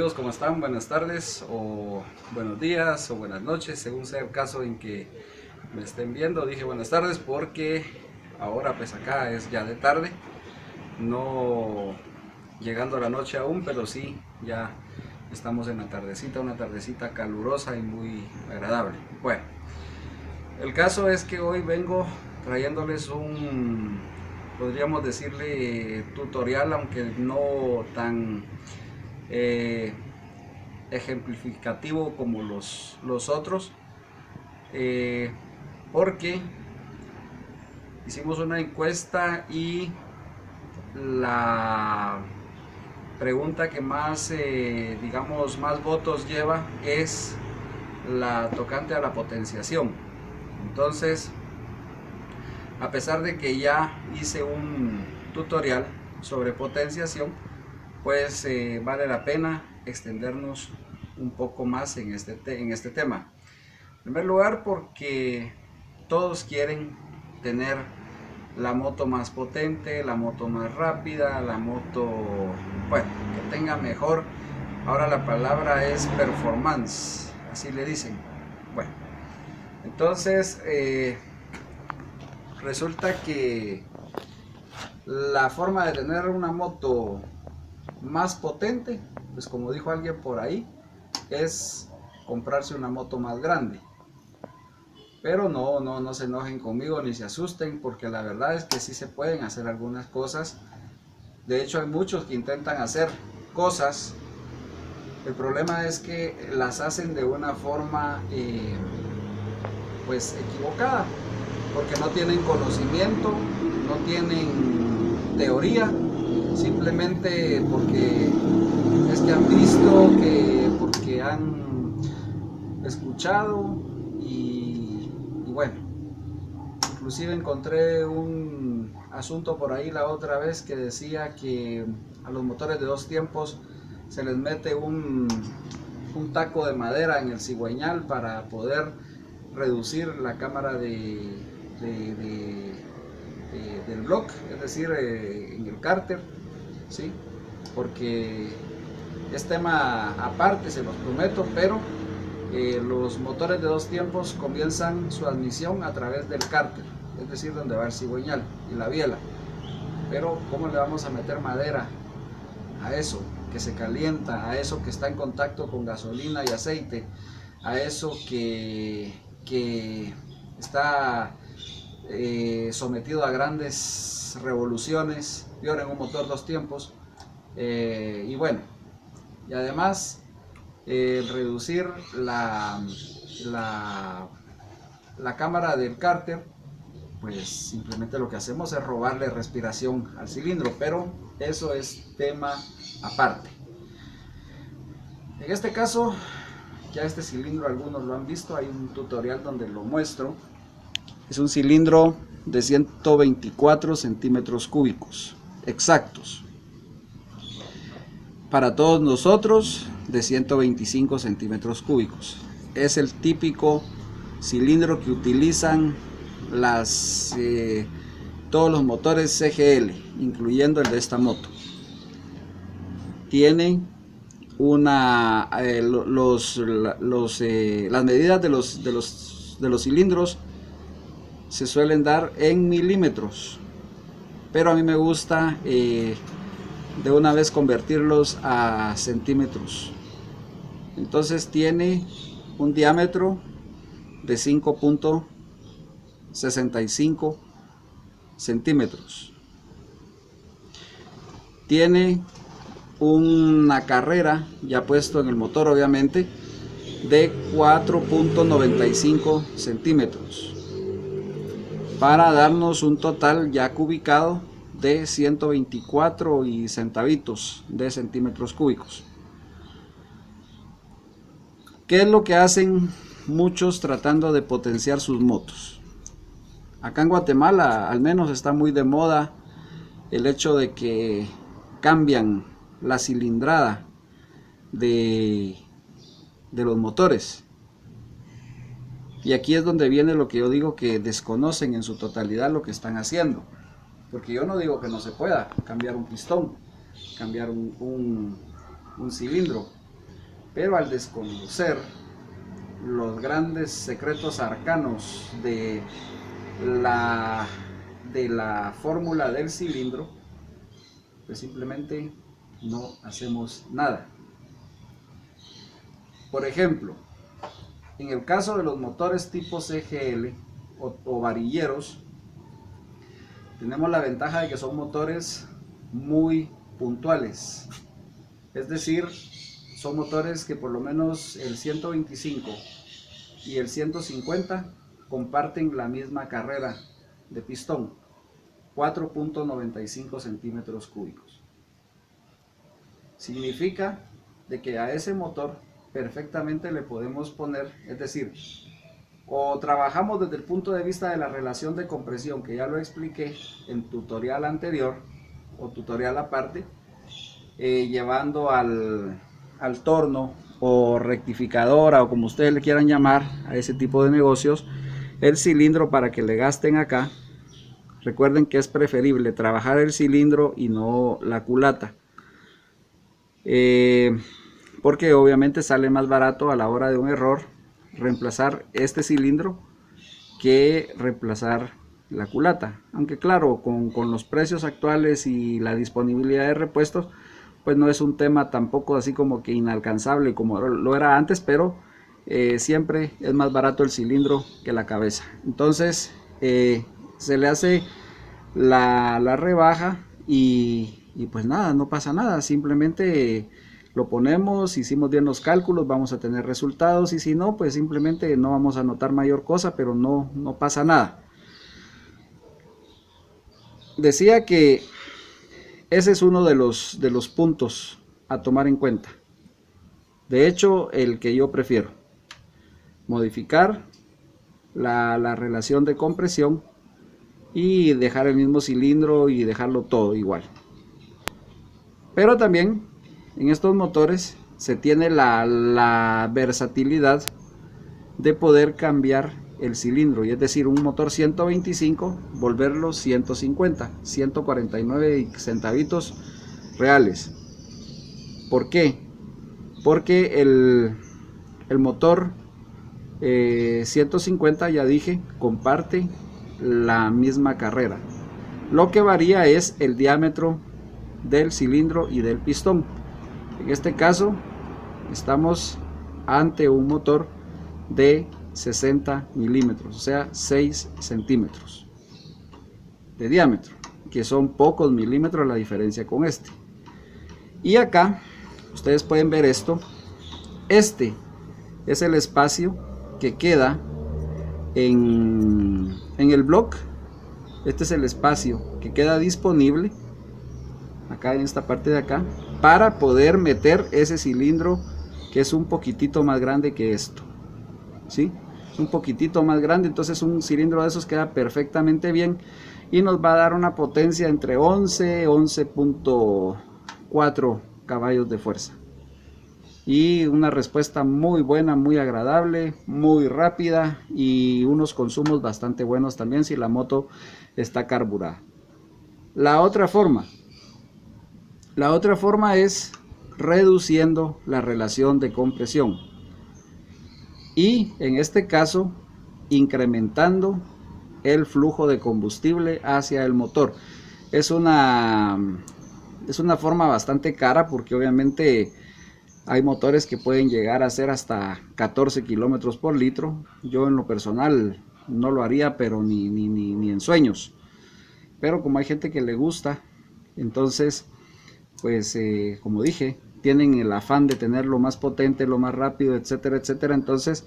amigos, ¿cómo están? Buenas tardes o buenos días o buenas noches, según sea el caso en que me estén viendo. Dije buenas tardes porque ahora pues acá es ya de tarde, no llegando a la noche aún, pero sí ya estamos en la tardecita, una tardecita calurosa y muy agradable. Bueno, el caso es que hoy vengo trayéndoles un, podríamos decirle, tutorial, aunque no tan ejemplificativo como los otros, porque hicimos una encuesta y la pregunta que más, digamos, más votos lleva es la tocante a la potenciación. Entonces, a pesar de que ya hice un tutorial sobre potenciación, pues vale la pena extendernos un poco más en este tema. En primer lugar, porque todos quieren tener la moto más potente, la moto más rápida, la moto, bueno, que tenga mejor. Ahora la palabra es performance, así le dicen. Bueno, entonces resulta que la forma de tener una moto más potente, pues como dijo alguien por ahí, es comprarse una moto más grande. Pero no se enojen conmigo ni se asusten, porque la verdad es que sí se pueden hacer algunas cosas. De hecho, hay muchos que intentan hacer cosas. El problema es que las hacen de una forma pues equivocada, porque no tienen conocimiento, no tienen teoría, simplemente porque es que han visto, porque han escuchado y bueno, inclusive encontré un asunto por ahí la otra vez que decía que a los motores de 2 tiempos se les mete un taco de madera en el cigüeñal para poder reducir la cámara del block, es decir, en el cárter, ¿sí? Porque es tema aparte, se los prometo, pero los motores de 2 tiempos comienzan su admisión a través del cárter, es decir, donde va el cigüeñal y la biela. Pero ¿cómo le vamos a meter madera a eso que se calienta, a eso que está en contacto con gasolina y aceite, a eso que está sometido a grandes revoluciones, peor en un motor 2 tiempos? Y bueno, y además reducir la cámara del cárter, pues simplemente lo que hacemos es robarle respiración al cilindro, pero eso es tema aparte. En este caso, ya este cilindro algunos lo han visto, hay un tutorial donde lo muestro. Es un cilindro de 124 centímetros cúbicos exactos. Para todos nosotros de 125 centímetros cúbicos. Es el típico cilindro que utilizan todos los motores CGL, incluyendo el de esta moto. Tiene las medidas de los cilindros se suelen dar en milímetros, pero a mí me gusta de una vez convertirlos a centímetros. Entonces tiene un diámetro de 5.65 centímetros. Tiene una carrera ya puesto en el motor, obviamente, de 4.95 centímetros para darnos un total ya cubicado de 124 y centavitos de centímetros cúbicos. ¿Qué es lo que hacen muchos tratando de potenciar sus motos? Acá en Guatemala al menos está muy de moda el hecho de que cambian la cilindrada de los motores. Y aquí es donde viene lo que yo digo, que desconocen en su totalidad lo que están haciendo. Porque yo no digo que no se pueda cambiar un pistón, cambiar un cilindro, pero al desconocer los grandes secretos arcanos de la fórmula del cilindro, pues simplemente no hacemos nada. Por ejemplo, en el caso de los motores tipo CGL o varilleros, tenemos la ventaja de que son motores muy puntuales. Es decir, son motores que por lo menos el 125 y el 150 comparten la misma carrera de pistón, 4.95 centímetros cúbicos. Significa de que a ese motor perfectamente le podemos poner, es decir, o trabajamos desde el punto de vista de la relación de compresión, que ya lo expliqué en tutorial anterior o tutorial aparte, llevando al torno o rectificadora o como ustedes le quieran llamar a ese tipo de negocios, el cilindro para que le gasten acá. Recuerden que es preferible trabajar el cilindro y no la culata, porque obviamente sale más barato a la hora de un error reemplazar este cilindro que reemplazar la culata. Aunque claro, con los precios actuales y la disponibilidad de repuestos, pues no es un tema tampoco así como que inalcanzable como lo era antes, pero siempre es más barato el cilindro que la cabeza. Entonces se le hace la rebaja y pues nada, no pasa nada, simplemente lo ponemos, hicimos bien los cálculos, vamos a tener resultados, y si no, pues simplemente no vamos a notar mayor cosa, pero no pasa nada. Decía que ese es uno de los puntos a tomar en cuenta. De hecho, el que yo prefiero, modificar la relación de compresión y dejar el mismo cilindro y dejarlo todo igual. Pero también en estos motores se tiene la versatilidad de poder cambiar el cilindro, y es decir, un motor 125 volverlo 150, 149 centavitos reales. ¿Por qué? Porque el motor 150, ya dije, comparte la misma carrera. Lo que varía es el diámetro del cilindro y del pistón. En este caso estamos ante un motor de 60 milímetros, o sea 6 centímetros de diámetro, que son pocos milímetros la diferencia con este. Y acá ustedes pueden ver esto. Este es el espacio que queda en el block. Este es el espacio que queda disponible acá en esta parte de acá para poder meter ese cilindro, que es un poquitito más grande que esto, ¿sí? Es un poquitito más grande, entonces un cilindro de esos queda perfectamente bien y nos va a dar una potencia entre 11.4 caballos de fuerza y una respuesta muy buena, muy agradable, muy rápida y unos consumos bastante buenos también si la moto está carburada. La otra forma es reduciendo la relación de compresión y en este caso incrementando el flujo de combustible hacia el motor. Es una forma bastante cara porque obviamente hay motores que pueden llegar a ser hasta 14 kilómetros por litro. Yo en lo personal no lo haría, pero ni en sueños. Pero como hay gente que le gusta, entonces pues como dije, tienen el afán de tenerlo más potente, lo más rápido, etcétera, etcétera. Entonces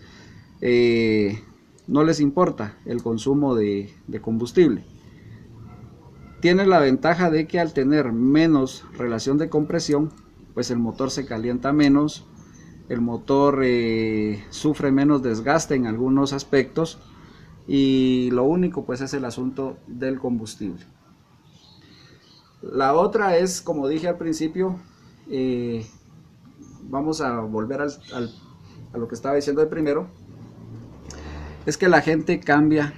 no les importa el consumo de combustible. Tiene la ventaja de que al tener menos relación de compresión, pues el motor se calienta menos, el motor sufre menos desgaste en algunos aspectos, y lo único pues es el asunto del combustible. La otra es, como dije al principio, vamos a volver a lo que estaba diciendo de primero, es que la gente cambia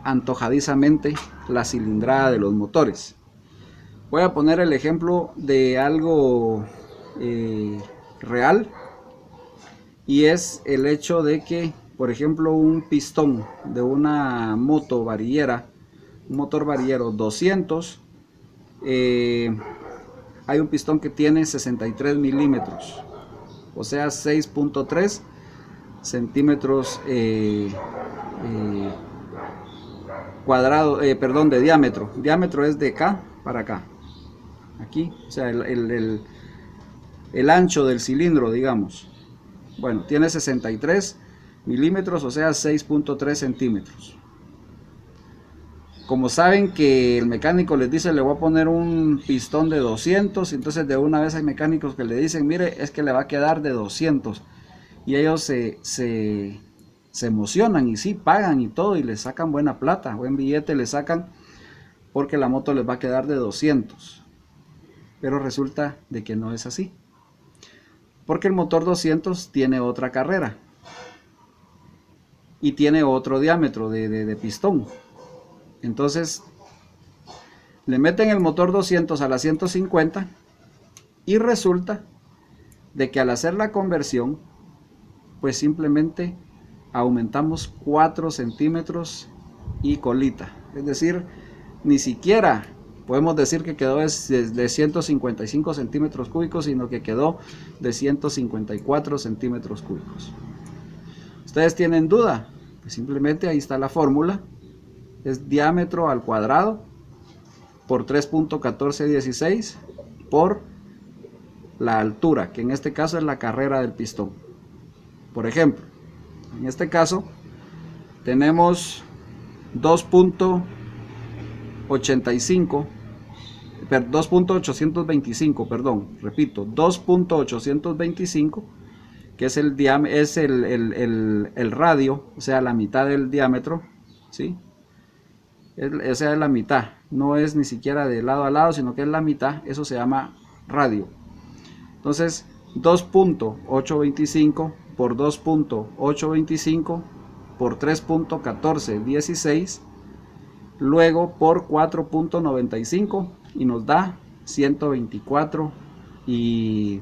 antojadizamente la cilindrada de los motores. Voy a poner el ejemplo de algo real. y es el hecho de que, por ejemplo, un pistón de una moto varillera, un motor varillero 200, hay un pistón que tiene 63 milímetros, o sea 6.3 centímetros cuadrado, perdón, de diámetro. Diámetro es de acá para acá, aquí, o sea, el ancho del cilindro, digamos. Bueno, tiene 63 milímetros, o sea 6.3 centímetros. Como saben que el mecánico les dice, le voy a poner un pistón de 200, entonces de una vez hay mecánicos que le dicen, mire, es que le va a quedar de 200, y ellos se emocionan y sí, pagan y todo, y les sacan buena plata, buen billete le sacan, porque la moto les va a quedar de 200, pero resulta de que no es así, porque el motor 200 tiene otra carrera, y tiene otro diámetro de pistón. Entonces le meten el motor 200 a la 150 y resulta de que al hacer la conversión, pues simplemente aumentamos 4 centímetros y colita. Es decir, ni siquiera podemos decir que quedó de 155 centímetros cúbicos, sino que quedó de 154 centímetros cúbicos. ¿Ustedes tienen duda? Pues simplemente ahí está la fórmula. Es diámetro al cuadrado por 3.1416 por la altura, que en este caso es la carrera del pistón. Por ejemplo, en este caso tenemos 2.825, perdón, repito, 2.825, que es el radio, o sea, la mitad del diámetro, ¿sí? O sea, es la mitad, no es ni siquiera de lado a lado, sino que es la mitad, eso se llama radio. Entonces, 2.825 por 2.825 por 3.1416, luego por 4.95 y nos da 124 y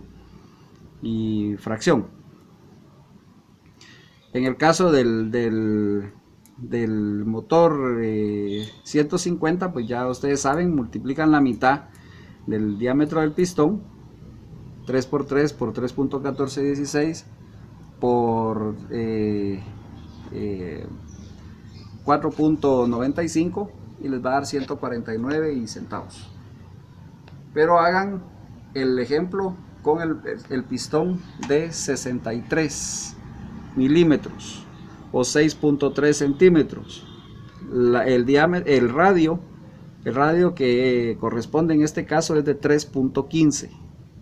fracción. En el caso del motor 150, pues ya ustedes saben, multiplican la mitad del diámetro del pistón, 3 por 3 por 3.1416 por 4.95 y les va a dar 149 y centavos. Pero hagan el ejemplo con el pistón de 63 milímetros o 6.3 centímetros. El radio que corresponde en este caso es de 3.15.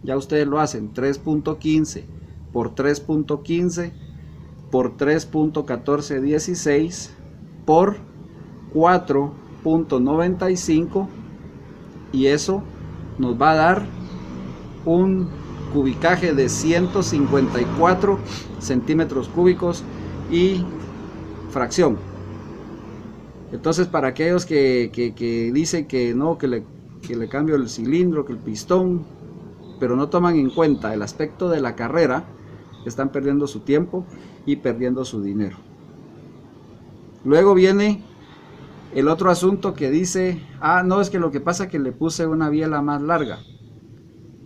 Ya ustedes lo hacen, 3.15 por 3.15 por 3.1416 por 4.95 y eso nos va a dar un cubicaje de 154 centímetros cúbicos y fracción. Entonces, para aquellos que dicen que no, que le cambio el cilindro, que el pistón, pero no toman en cuenta el aspecto de la carrera, están perdiendo su tiempo y perdiendo su dinero. Luego viene el otro asunto que dice, no, es que lo que pasa es que le puse una biela más larga.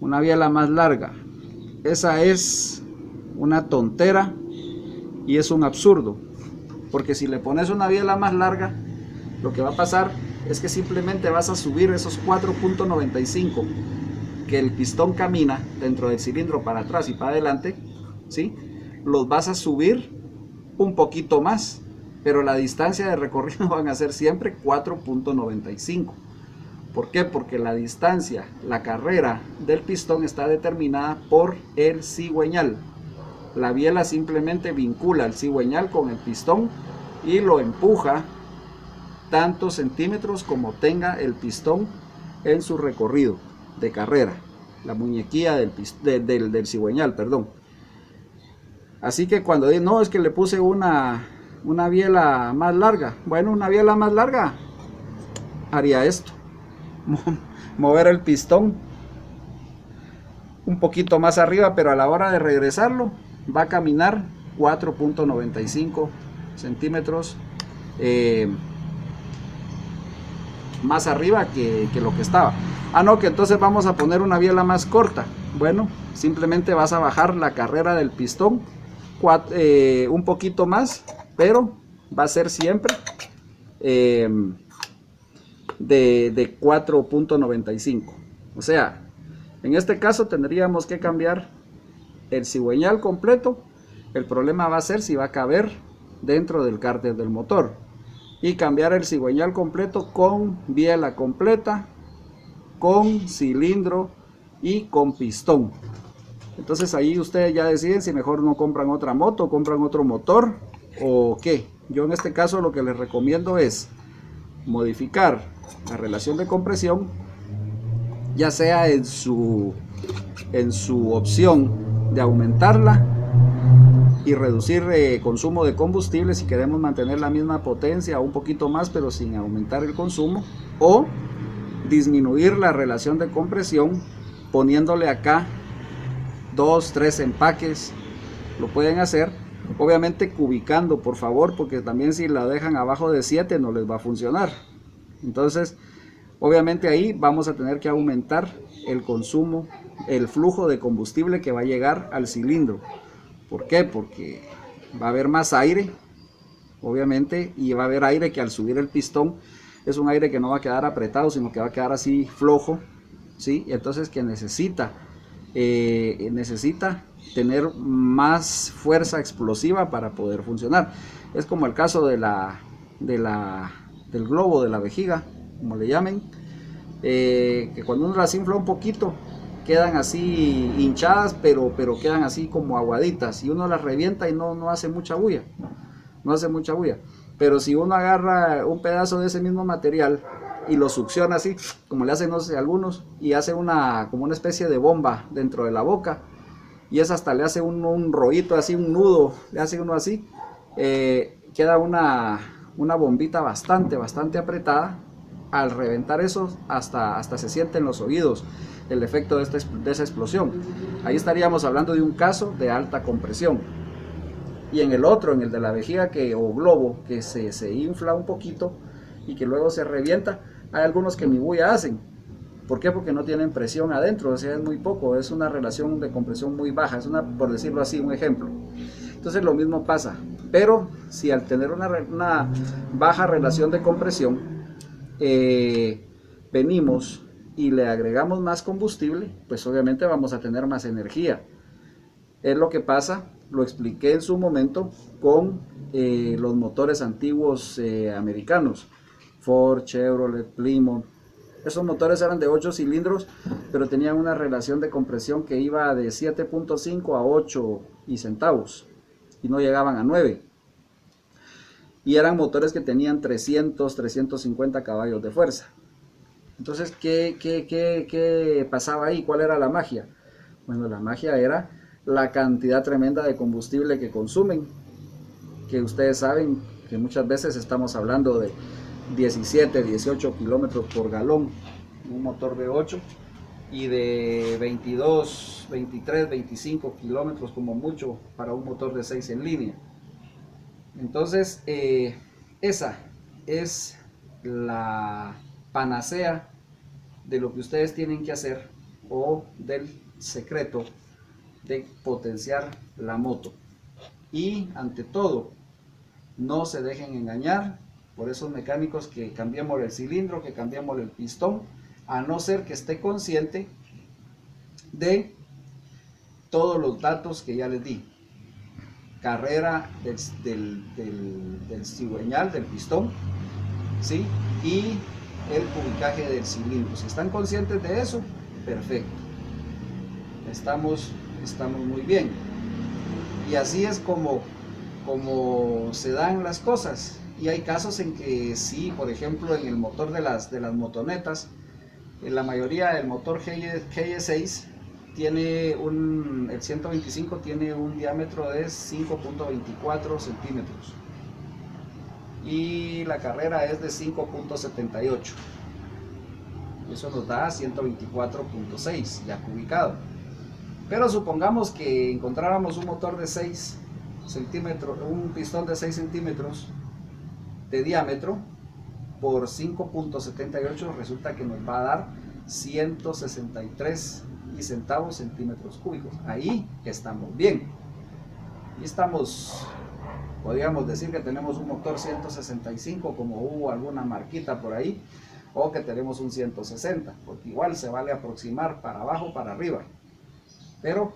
Una biela más larga. Esa es una tontera y es un absurdo. Porque si le pones una biela más larga, lo que va a pasar es que simplemente vas a subir esos 4.95 que el pistón camina dentro del cilindro para atrás y para adelante, ¿sí? Los vas a subir un poquito más, pero la distancia de recorrido van a ser siempre 4.95. ¿Por qué? Porque la distancia, la carrera del pistón está determinada por el cigüeñal. La biela simplemente vincula el cigüeñal con el pistón y lo empuja tantos centímetros como tenga el pistón en su recorrido de carrera, la muñequilla del cigüeñal, perdón. Así que cuando digo, no, es que le puse una biela más larga, bueno, una biela más larga haría esto, mover el pistón un poquito más arriba, pero a la hora de regresarlo va a caminar 4.95 centímetros más arriba que lo que estaba. Ah, no, que entonces vamos a poner una biela más corta. Bueno, simplemente vas a bajar la carrera del pistón un poquito más, pero va a ser siempre de 4.95. O sea, en este caso tendríamos que cambiar el cigüeñal completo. El problema va a ser si va a caber dentro del cárter del motor, y cambiar el cigüeñal completo con biela completa, con cilindro y con pistón. Entonces ahí ustedes ya deciden si mejor no compran otra moto, compran otro motor o qué. Yo en este caso lo que les recomiendo es modificar la relación de compresión, ya sea en su opción de aumentarla y reducir consumo de combustible si queremos mantener la misma potencia o un poquito más pero sin aumentar el consumo, o disminuir la relación de compresión poniéndole acá 2, 3 empaques. Lo pueden hacer, obviamente cubicando, por favor, porque también si la dejan abajo de 7 no les va a funcionar. Entonces obviamente ahí vamos a tener que aumentar el consumo, el flujo de combustible que va a llegar al cilindro. ¿Por qué? Porque va a haber más aire, obviamente, y va a haber aire que al subir el pistón es un aire que no va a quedar apretado, sino que va a quedar así flojo, ¿sí? Y entonces que necesita tener más fuerza explosiva para poder funcionar. Es como el caso del globo, de la vejiga, como le llamen, que cuando uno las infla un poquito, quedan así hinchadas, pero quedan así como aguaditas, y uno las revienta y no hace mucha bulla, pero si uno agarra un pedazo de ese mismo material y lo succiona así, como le hacen, no sé, algunos, y hace como una especie de bomba dentro de la boca, y es hasta le hace un rollito así, un nudo, le hace uno así, queda una bombita bastante apretada. Al reventar eso hasta se siente en los oídos el efecto de esa explosión. Ahí estaríamos hablando de un caso de alta compresión. Y en el otro, en el de la vejiga o globo, que se infla un poquito y que luego se revienta, hay algunos que ni bulla hacen. ¿Por qué? Porque no tienen presión adentro, o sea, es muy poco, es una relación de compresión muy baja, es por decirlo así, un ejemplo. Entonces lo mismo pasa, pero si al tener una baja relación de compresión, venimos y le agregamos más combustible, pues obviamente vamos a tener más energía. Es lo que pasa, lo expliqué en su momento con los motores antiguos americanos, Ford, Chevrolet, Plymouth. Esos motores eran de 8 cilindros, pero tenían una relación de compresión que iba de 7.5 a 8 y centavos, y no llegaban a 9. Y eran motores que tenían 300, 350 caballos de fuerza. Entonces, ¿qué pasaba ahí? ¿Cuál era la magia? Bueno, la magia era la cantidad tremenda de combustible que consumen, que ustedes saben que muchas veces estamos hablando de 17, 18 kilómetros por galón, un motor V8, y de 22, 23, 25 kilómetros como mucho para un motor de 6 en línea. Entonces, esa es la panacea de lo que ustedes tienen que hacer, o del secreto de potenciar la moto. Y ante todo, no se dejen engañar por esos mecánicos que cambiemos el cilindro, que cambiemos el pistón, a no ser que esté consciente de todos los datos que ya les di. Carrera del cigüeñal, del pistón, ¿sí? Y el cubicaje del cilindro. Si están conscientes de eso, perfecto, estamos muy bien. Y así es como se dan las cosas. Y hay casos en que sí, por ejemplo, en el motor de las motonetas, en la mayoría del motor GE6 tiene el 125 tiene un diámetro de 5.24 centímetros y la carrera es de 5.78. Eso nos da 124.6 ya cubicado. Pero supongamos que encontráramos un motor de 6 centímetros, un pistón de 6 centímetros de diámetro por 5.78, resulta que nos va a dar 163 centímetros cúbicos. Ahí estamos bien. Y estamos, podríamos decir que tenemos un motor 165, como hubo alguna marquita por ahí, o que tenemos un 160, porque igual se vale aproximar para abajo o para arriba. Pero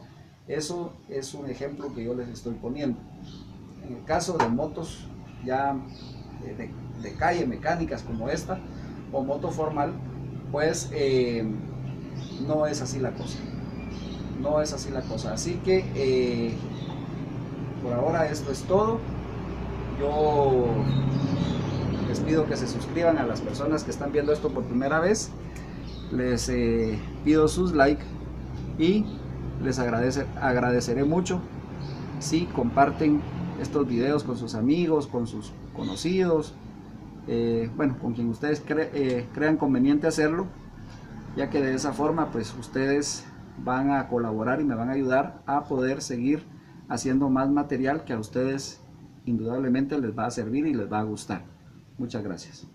eso es un ejemplo que yo les estoy poniendo. En el caso de motos ya de calle, mecánicas como esta, o moto formal, pues no es así la cosa. No es así la cosa. Así que por ahora esto es todo. Yo les pido que se suscriban a las personas que están viendo esto por primera vez. Les pido sus likes y les agradeceré mucho si comparten estos videos con sus amigos, con sus conocidos, bueno, con quien ustedes crean conveniente hacerlo, ya que de esa forma pues ustedes van a colaborar y me van a ayudar a poder seguir haciendo más material que a ustedes indudablemente les va a servir y les va a gustar. Muchas gracias.